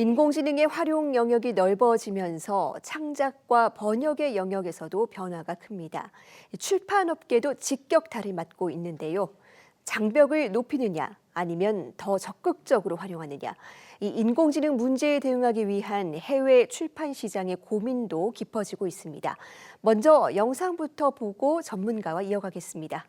인공지능의 활용 영역이 넓어지면서 창작과 번역의 영역에서도 변화가 큽니다. 출판업계도 직격탄을 맞고 있는데요. 장벽을 높이느냐 아니면 더 적극적으로 활용하느냐. 이 인공지능 문제에 대응하기 위한 해외 출판 시장의 고민도 깊어지고 있습니다. 먼저 영상부터 보고 전문가와 이어가겠습니다.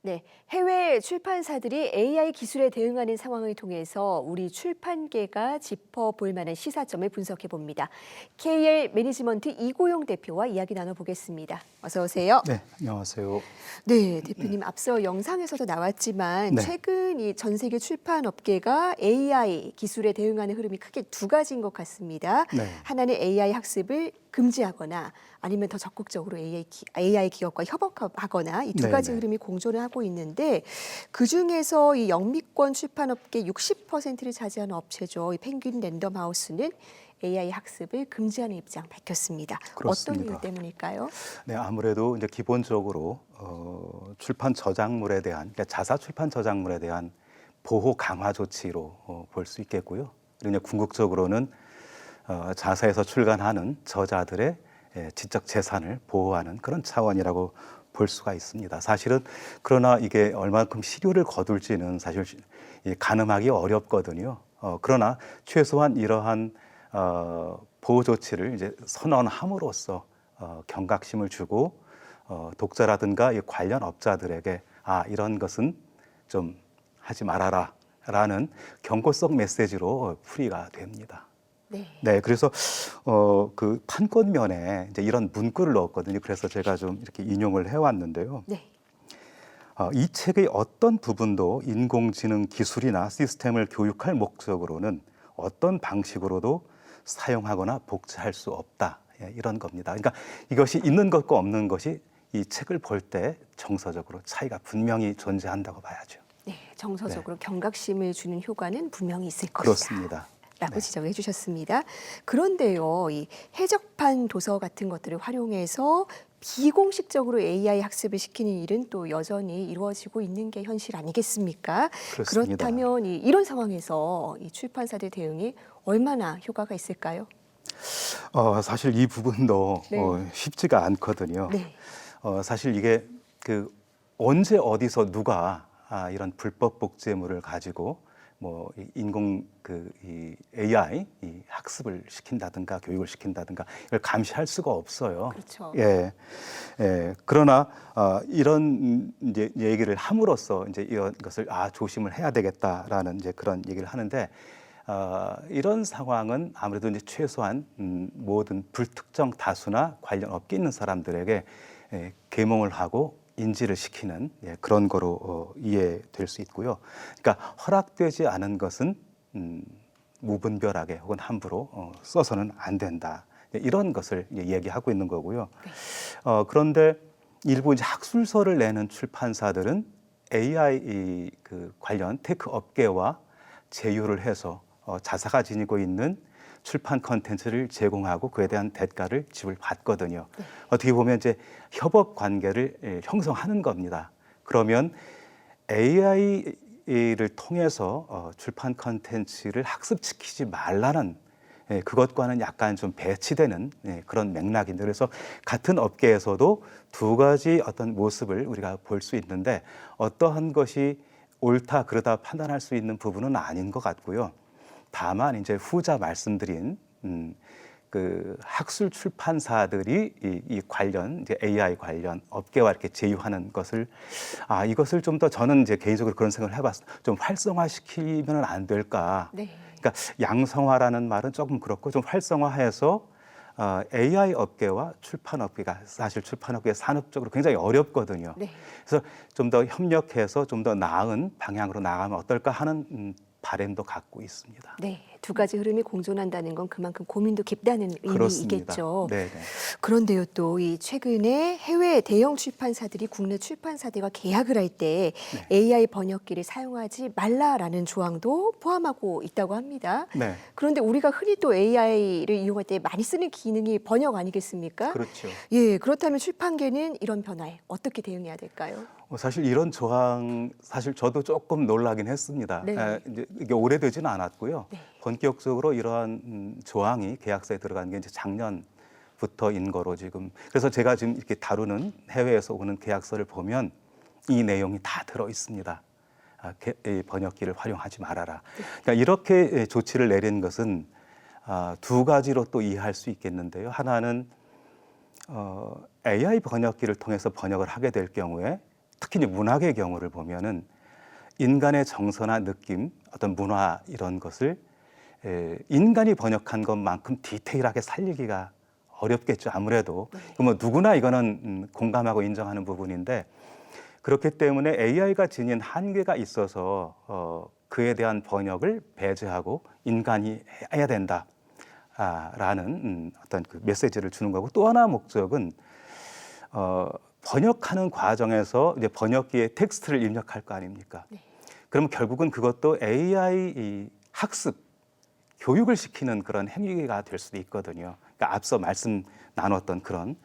네, 해외 출판사들이 AI 기술에 대응하는 상황을 통해서 우리 출판계가 짚어볼 만한 시사점을 분석해 봅니다. KL 매니지먼트 이고용 대표와 이야기 나눠보겠습니다. 어서 오세요. 네, 안녕하세요. 네, 대표님 앞서 영상에서도 나왔지만 네. 최근 이 전 세계 출판 업계가 AI 기술에 대응하는 흐름이 크게 두 가지인 것 같습니다. 네. 하나는 AI 학습을 금지하거나 아니면 더 적극적으로 AI 기업과 협업하거나 이 두 가지 네네. 흐름이 공존을 하고 있는데 그중에서 이 영미권 출판업계 60%를 차지하는 업체죠. 이 펭귄 랜덤하우스는 AI 학습을 금지하는 입장 밝혔습니다. 그렇습니다. 어떤 이유 때문일까요? 네, 아무래도 이제 기본적으로 출판 저작물에 대한, 그러니까 자사 출판 저작물에 대한 보호 강화 조치로 볼 수 있겠고요. 그리고 이제 궁극적으로는 자사에서 출간하는 저자들의 지적 재산을 보호하는 그런 차원이라고 볼 수가 있습니다. 사실은 그러나 이게 얼마큼 실효를 거둘지는 사실 가늠하기 어렵거든요. 그러나 최소한 이러한 보호 조치를 이제 선언함으로써 경각심을 주고 독자라든가 이 관련 업자들에게 이런 것은 좀 하지 말아라라는 경고성 메시지로 풀이가 됩니다. 네. 네, 그래서 그 판권면에 이제 이런 문구를 넣었거든요. 그래서 제가 좀 이렇게 인용을 해왔는데요. 네. 이 책의 어떤 부분도 인공지능 기술이나 시스템을 교육할 목적으로는 어떤 방식으로도 사용하거나 복제할 수 없다. 이런 겁니다. 그러니까 이것이 있는 것과 없는 것이 이 책을 볼 때 정서적으로 차이가 분명히 존재한다고 봐야죠. 네, 정서적으로 경각심을 주는 효과는 분명히 있을 것이다. 그렇습니다. 라고 네. 지적해 주셨습니다. 그런데요, 이 해적판 도서 같은 것들을 활용해서 비공식적으로 AI 학습을 시키는 일은 또 여전히 이루어지고 있는 게 현실 아니겠습니까? 그렇습니다. 그렇다면 이런 상황에서 이 출판사들 대응이 얼마나 효과가 있을까요? 사실 이 부분도 네. 쉽지가 않거든요. 네. 사실 이게 그 언제 어디서 누가 이런 불법 복제물을 가지고 뭐 인공 이 AI 이 학습을 시킨다든가 교육을 시킨다든가 이걸 감시할 수가 없어요. 그렇죠. 예, 예. 그러나 이런 이제 얘기를 함으로써 이제 이런 것을 조심을 해야 되겠다라는 이제 그런 얘기를 하는데 이런 상황은 아무래도 이제 최소한 모든 불특정 다수나 관련 업계 있는 사람들에게 계몽을 하고 인지를 시키는 그런 거로 이해될 수 있고요. 그러니까 허락되지 않은 것은 무분별하게 혹은 함부로 써서는 안 된다. 이런 것을 얘기하고 있는 거고요. 네. 그런데 일부 이제 학술서를 내는 출판사들은 AI 그 관련 테크 업계와 제휴를 해서 자사가 지니고 있는 출판 컨텐츠를 제공하고 그에 대한 대가를 지불받거든요. 네. 어떻게 보면 이제 협업 관계를 형성하는 겁니다. 그러면 AI를 통해서 출판 컨텐츠를 학습시키지 말라는 그것과는 약간 좀 배치되는 그런 맥락인데, 그래서 같은 업계에서도 두 가지 어떤 모습을 우리가 볼 수 있는데 어떠한 것이 옳다 그르다 판단할 수 있는 부분은 아닌 것 같고요. 다만 이제 후자 말씀드린 그 학술 출판사들이 이 관련 이제 AI 관련 업계와 이렇게 제휴하는 것을 이것을 좀 더 저는 이제 개인적으로 그런 생각을 해봤어요. 좀 활성화시키면은 안 될까? 네. 그러니까 양성화라는 말은 조금 그렇고 좀 활성화해서 AI 업계와 출판 업계가 사실 출판 업계 산업적으로 굉장히 어렵거든요. 네. 그래서 좀 더 협력해서 좀 더 나은 방향으로 나가면 어떨까 하는 바람도 갖고 있습니다. 네, 두 가지 흐름이 공존한다는 건 그만큼 고민도 깊다는 그렇습니다. 의미이겠죠. 네네. 그런데요, 또 이 최근에 해외 대형 출판사들이 국내 출판사들과 계약을 할 때 네. AI 번역기를 사용하지 말라라는 조항도 포함하고 있다고 합니다. 네, 그런데 우리가 흔히 또 AI를 이용할 때 많이 쓰는 기능이 번역 아니겠습니까? 그렇죠. 예, 그렇다면 출판계는 이런 변화에 어떻게 대응해야 될까요? 사실 이런 조항 사실 저도 조금 놀라긴 했습니다. 네. 이제 이게 오래되지는 않았고요. 네. 본격적으로 이러한 조항이 계약서에 들어간 게 이제 작년부터인 거로 지금 그래서 제가 지금 이렇게 다루는 해외에서 오는 계약서를 보면 이 내용이 다 들어 있습니다. 이 번역기를 활용하지 말아라. 그러니까 이렇게 조치를 내린 것은 두 가지로 또 이해할 수 있겠는데요. 하나는 AI 번역기를 통해서 번역을 하게 될 경우에 특히 이제 문학의 경우를 보면은 인간의 정서나 느낌, 어떤 문화 이런 것을 인간이 번역한 것만큼 디테일하게 살리기가 어렵겠죠. 아무래도 뭐 누구나 이거는 공감하고 인정하는 부분인데 그렇기 때문에 AI가 지닌 한계가 있어서 그에 대한 번역을 배제하고 인간이 해야 된다. 라는 어떤 그 메시지를 주는 거고 또 하나 목적은 번역하는 과정에서 이제 번역기에 텍스트를 입력할 거 아닙니까? 네. 그러면 결국은 그것도 AI 이 학습, 교육을 시키는 그런 행위가 될 수도 있거든요. 그러니까 앞서 말씀 나눴던 그런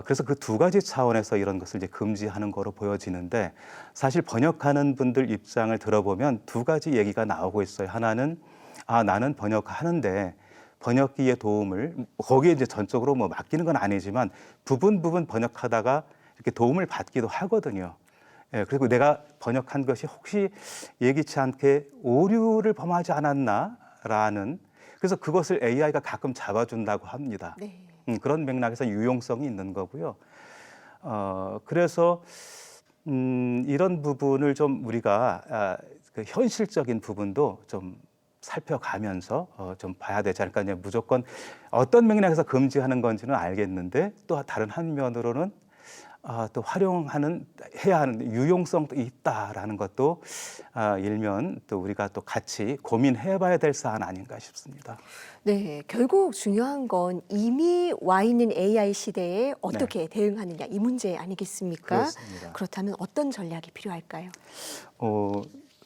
그래서 그 두 가지 차원에서 이런 것을 이제 금지하는 거로 보여지는데 사실 번역하는 분들 입장을 들어보면 두 가지 얘기가 나오고 있어요. 하나는 나는 번역하는데 번역기의 도움을 거기에 이제 전적으로 뭐 맡기는 건 아니지만 부분 번역하다가 이렇게 도움을 받기도 하거든요. 예, 그리고 내가 번역한 것이 혹시 예기치 않게 오류를 범하지 않았나라는 그래서 그것을 AI가 가끔 잡아준다고 합니다. 네. 그런 맥락에서 유용성이 있는 거고요. 그래서 이런 부분을 좀 우리가 그 현실적인 부분도 좀 살펴가면서 좀 봐야 되지 않을까. 그냥 무조건 어떤 맥락에서 금지하는 건지는 알겠는데 또 다른 한면으로는 또 해야 하는 유용성도 있다라는 것도 일면 또 우리가 또 같이 고민해봐야 될 사안 아닌가 싶습니다. 네, 결국 중요한 건 이미 와 있는 AI 시대에 어떻게 대응하느냐 이 문제 아니겠습니까? 그렇습니다. 그렇다면 어떤 전략이 필요할까요?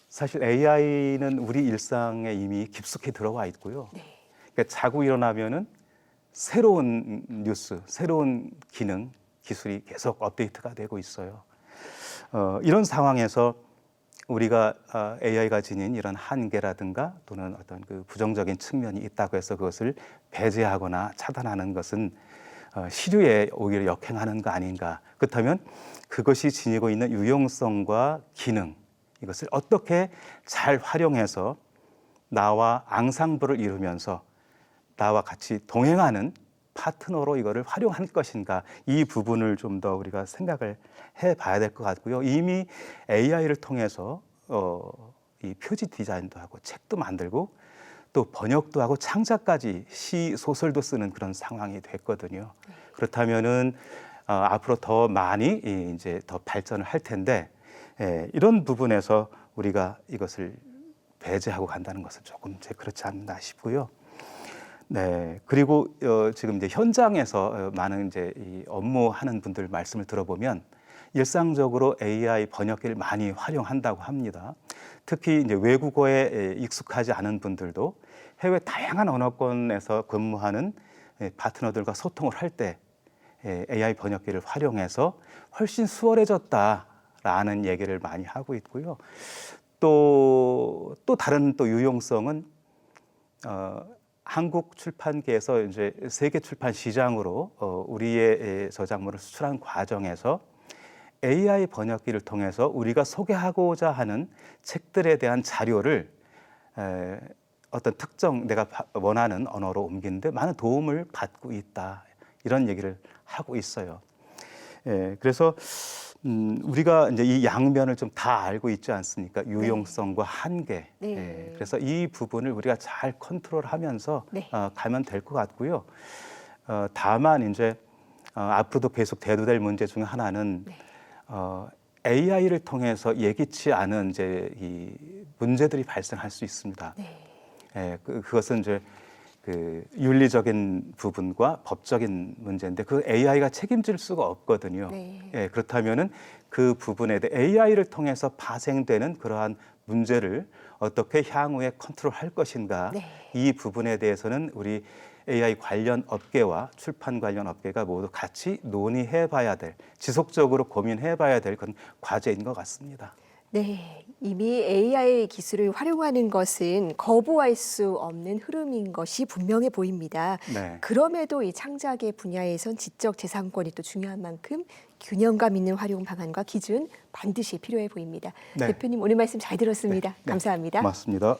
사실 AI는 우리 일상에 이미 깊숙이 들어와 있고요. 네. 그러니까 자고 일어나면은 새로운 뉴스, 새로운 기능, 기술이 계속 업데이트가 되고 있어요. 이런 상황에서 우리가 AI가 지닌 이런 한계라든가 또는 어떤 그 부정적인 측면이 있다고 해서 그것을 배제하거나 차단하는 것은 시류에 오히려 역행하는 거 아닌가. 그렇다면 그것이 지니고 있는 유용성과 기능 이것을 어떻게 잘 활용해서 나와 앙상블을 이루면서 나와 같이 동행하는 파트너로 이거를 활용할 것인가 이 부분을 좀 더 우리가 생각을 해봐야 될 것 같고요. 이미 AI를 통해서 이 표지 디자인도 하고 책도 만들고 또 번역도 하고 창작까지 시 소설도 쓰는 그런 상황이 됐거든요. 그렇다면은 앞으로 더 많이 이제 더 발전을 할 텐데 이런 부분에서 우리가 이것을 배제하고 간다는 것은 조금 그렇지 않나 싶고요. 네, 그리고 지금 이제 현장에서 많은 이제 이 업무하는 분들 말씀을 들어보면 일상적으로 AI 번역기를 많이 활용한다고 합니다. 특히 이제 외국어에 익숙하지 않은 분들도 해외 다양한 언어권에서 근무하는 파트너들과 소통을 할 때 AI 번역기를 활용해서 훨씬 수월해졌다라는 얘기를 많이 하고 있고요. 또 다른 또 유용성은 한국 출판계에서 이제 세계 출판 시장으로 우리의 저작물을 수출하는 과정에서 AI 번역기를 통해서 우리가 소개하고자 하는 책들에 대한 자료를 어떤 특정 내가 원하는 언어로 옮기는데 많은 도움을 받고 있다 이런 얘기를 하고 있어요. 그래서 우리가 이제 이 양면을 좀 다 알고 있지 않습니까? 유용성과 한계. 네. 그래서 이 부분을 우리가 잘 컨트롤하면서 네. 가면 될 것 같고요. 다만 이제 앞으로도 계속 대두될 문제 중에 하나는 네. AI를 통해서 예기치 않은 이제 이 문제들이 발생할 수 있습니다. 네. 예, 그것은 이제 그 윤리적인 부분과 법적인 문제인데 그 AI가 책임질 수가 없거든요. 네. 예, 그렇다면은 그 부분에 대해 AI를 통해서 파생되는 그러한 문제를 어떻게 향후에 컨트롤할 것인가 네. 이 부분에 대해서는 우리 AI 관련 업계와 출판 관련 업계가 모두 같이 논의해봐야 될 지속적으로 고민해봐야 될 그런 과제인 것 같습니다. 네, 이미 AI 기술을 활용하는 것은 거부할 수 없는 흐름인 것이 분명해 보입니다. 네. 그럼에도 이 창작의 분야에선 지적 재산권이 또 중요한 만큼 균형감 있는 활용 방안과 기준 반드시 필요해 보입니다. 네. 대표님 오늘 말씀 잘 들었습니다. 네. 감사합니다. 고맙습니다.